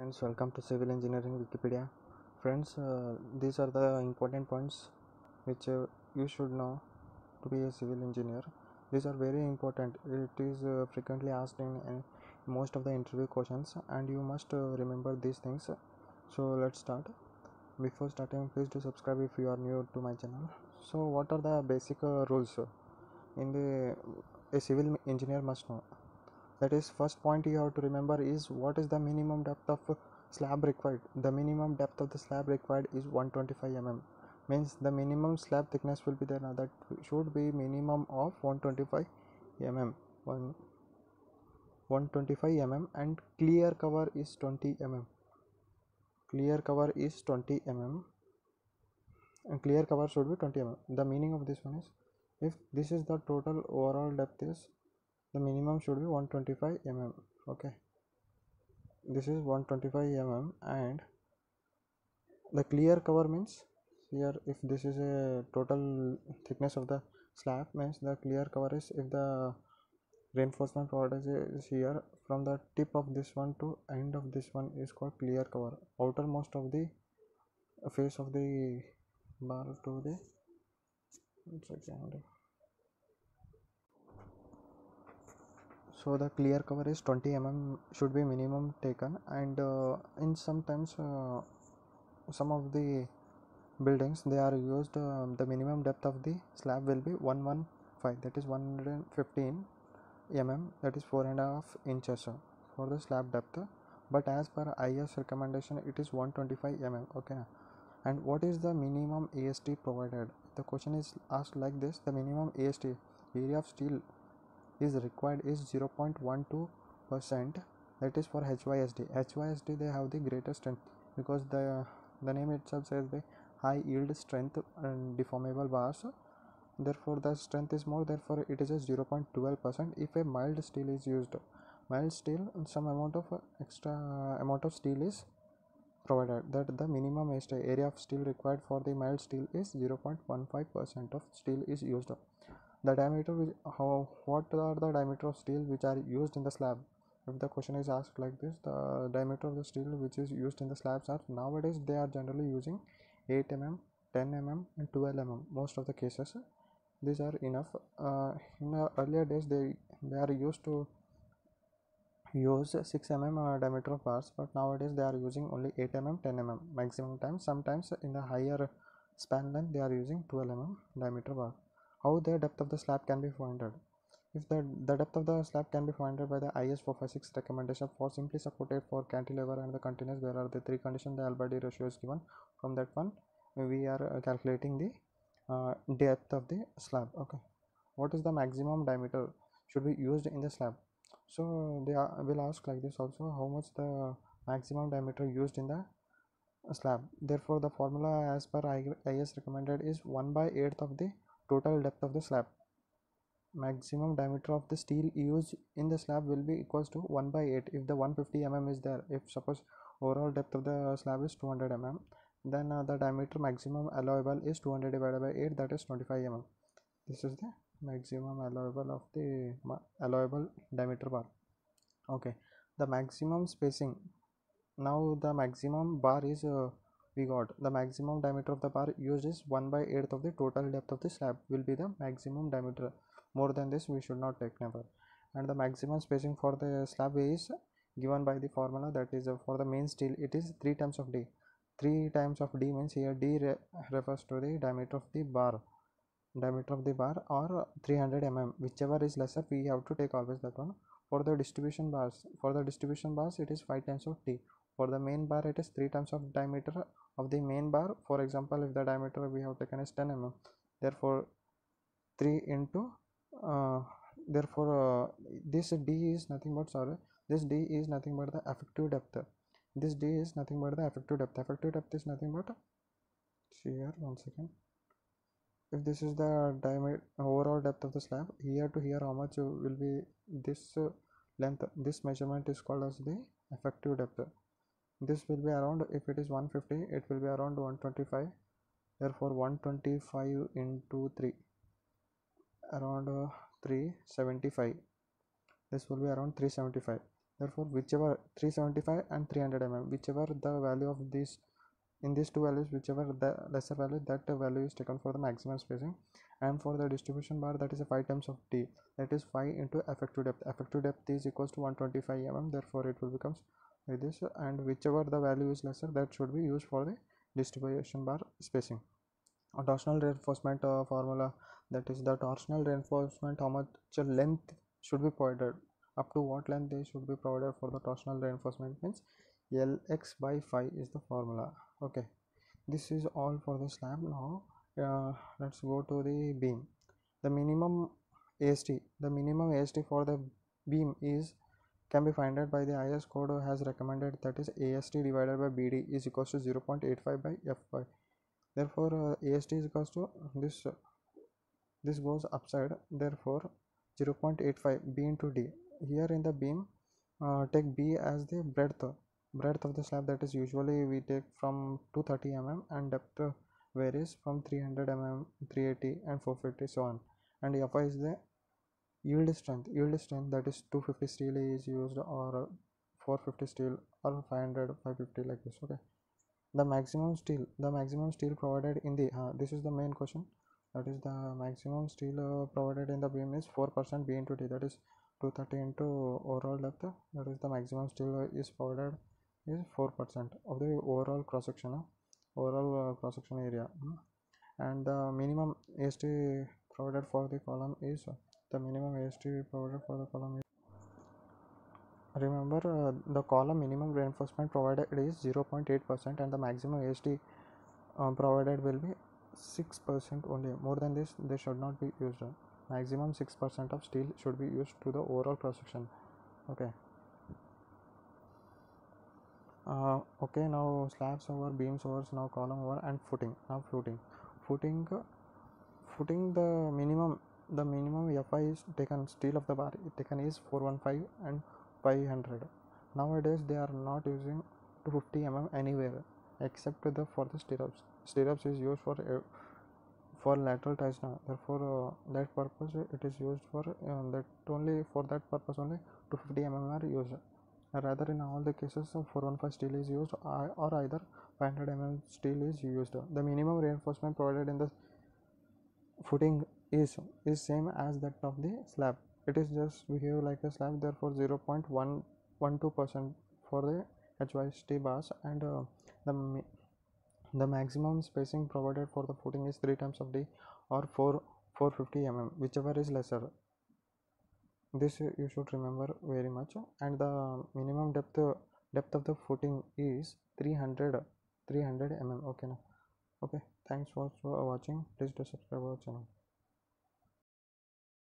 Friends, welcome to Civil Engineering Wikipedia. Friends, these are the important points which you should know to be a civil engineer. These are very important. It is frequently asked in most of the interview questions, and you must remember these things. So let's start. Before starting, please do subscribe if you are new to my channel. So what are the basic rules in the a civil engineer must know? That is, first point you have to remember is what is the minimum depth of slab required. The minimum depth of the slab required is 125 mm, means the minimum slab thickness will be there. That should be minimum of 125 mm, 125 mm, and clear cover is 20 mm. Clear cover is 20 mm, and clear cover should be 20 mm. The meaning of this one is, if this is the total overall depth, is the minimum should be 125 mm. Okay, this is 125 mm, and the clear cover means, here if this is a total thickness of the slab, means the clear cover is, if the reinforcement provided is here, from the tip of this one to end of this one is called clear cover. Outermost of the face of the bar to the so the clear cover is 20 mm should be minimum taken. And in sometimes some of the buildings they are used, the minimum depth of the slab will be 115, that is 115 mm, that is 4.5 inches for the slab depth. But as per IS recommendation it is 125 mm. Okay, and what is the minimum AST provided? The question is asked like this: the minimum AST, area of steel, is required is 0.12%, that is for HYSD. HYSD they have the greatest strength, because the name itself says the high yield strength and deformable bars, therefore the strength is more, therefore it is a 0.12%. if a mild steel is used, mild steel, some amount of extra amount of steel is provided, that the minimum area of steel required for the mild steel is 0.15% of steel is used. The diameter, what are the diameter of steel which are used in the slab? If the question is asked like this, the diameter of the steel which is used in the slabs are, nowadays they are generally using 8 mm, 10 mm and 12 mm. Most of the cases these are enough. In the earlier days they are used to use 6 mm diameter of bars, but nowadays they are using only 8 mm, 10 mm maximum time. Sometimes in the higher span length they are using 12 mm diameter bar. How the depth of the slab can be found? If the depth of the slab can be found by the IS 456 recommendation for simply supported for cantilever and the continuous, there are the three conditions. The Albedo ratio is given. From that one we are calculating the depth of the slab. Okay, what is the maximum diameter should be used in the slab? So they will ask like this also: how much the maximum diameter used in the slab? Therefore the formula as per IS recommended is 1/8 of the total depth of the slab. Maximum diameter of the steel used in the slab will be equals to 1/8. if the 150 mm is there, if suppose overall depth of the slab is 200 mm, then the diameter maximum allowable is 200 divided by 8, that is 25 mm. This is the maximum allowable of the allowable diameter bar. Okay, the maximum spacing, now the maximum bar is we got the maximum diameter of the bar used is 1/8 of the total depth of the slab will be the maximum diameter. More than this we should not take never. And the maximum spacing for the slab is given by the formula, that is for the main steel it is 3 times of d. 3 times of d means here d refers to the diameter of the bar, or 300 mm, whichever is lesser we have to take always that one. For the distribution bars it is 5 times of d. For the main bar it is 3 times of diameter of the main bar. For example, if the diameter we have taken is 10 mm, therefore 3 into therefore this d is nothing but, this d is nothing but the effective depth. This d is nothing but the effective depth. Effective depth is nothing but, see here, one second, if this is the diameter overall depth of the slab, here to here how much will be this length, this measurement is called as the effective depth. This will be around, if it is 150 it will be around 125, therefore 125 into 3, around 375, this will be around 375. Therefore whichever 375 and 300 mm, whichever the value of this, in these two values, whichever the lesser value, that value is taken for the maximum spacing. And for the distribution bar, that is a 5 times of d, that is 5 into effective depth. Effective depth is equals to 125 mm, therefore it will becomes like this, and whichever the value is lesser, that should be used for the distribution bar spacing. A torsional reinforcement formula, that is the torsional reinforcement, how much length should be provided, up to what length they should be provided for the torsional reinforcement, means Lx by 5 is the formula. Okay, this is all for the slab. Now let's go to the beam. The minimum AST, the minimum AST for the beam is can be found out by the IS code has recommended, that is AST divided by BD is equals to 0.85 by Fy. Therefore AST is equals to this goes upside, therefore 0.85 B into D. Here in the beam, take B as the breadth of the slab, that is usually we take from 230 mm, and depth varies from 300 mm, 380 and 450, so on. And Fi is the yield strength, that is 250 steel is used, or 450 steel, or 500 550, like this. Okay, the maximum steel provided in the this is the main question, that is the maximum steel provided in the beam is 4% B into D, that is 230 into overall depth, that is the maximum steel is provided is 4% of the overall cross section, cross section area. And the minimum AST provided for the column is the minimum AST provided for the column is, remember the column minimum reinforcement provided is 0.8%, and the maximum AST provided will be 6% only. More than this they should not be used. Maximum 6% of steel should be used to the overall cross section. Okay. Okay, now slabs over, beams over, now column over, and footing. Now footing the minimum Fi is taken, steel of the bar taken is 415 and 500. Nowadays they are not using 250 mm anywhere except for the stirrups. Stirrups is used for lateral ties now. Therefore that purpose it is used for that only, for that purpose only 250 mm are used. Rather in all the cases 415 steel is used, or either 500 mm steel is used. The minimum reinforcement provided in the footing is same as that of the slab. It is just behave like a slab, therefore 0.112% for the HYST bars, and the maximum spacing provided for the footing is 3 times of D, or 450 mm, whichever is lesser. This you should remember very much. And the minimum depth of the footing is 300 mm. Okay, now okay, thanks for watching. Please do subscribe our channel.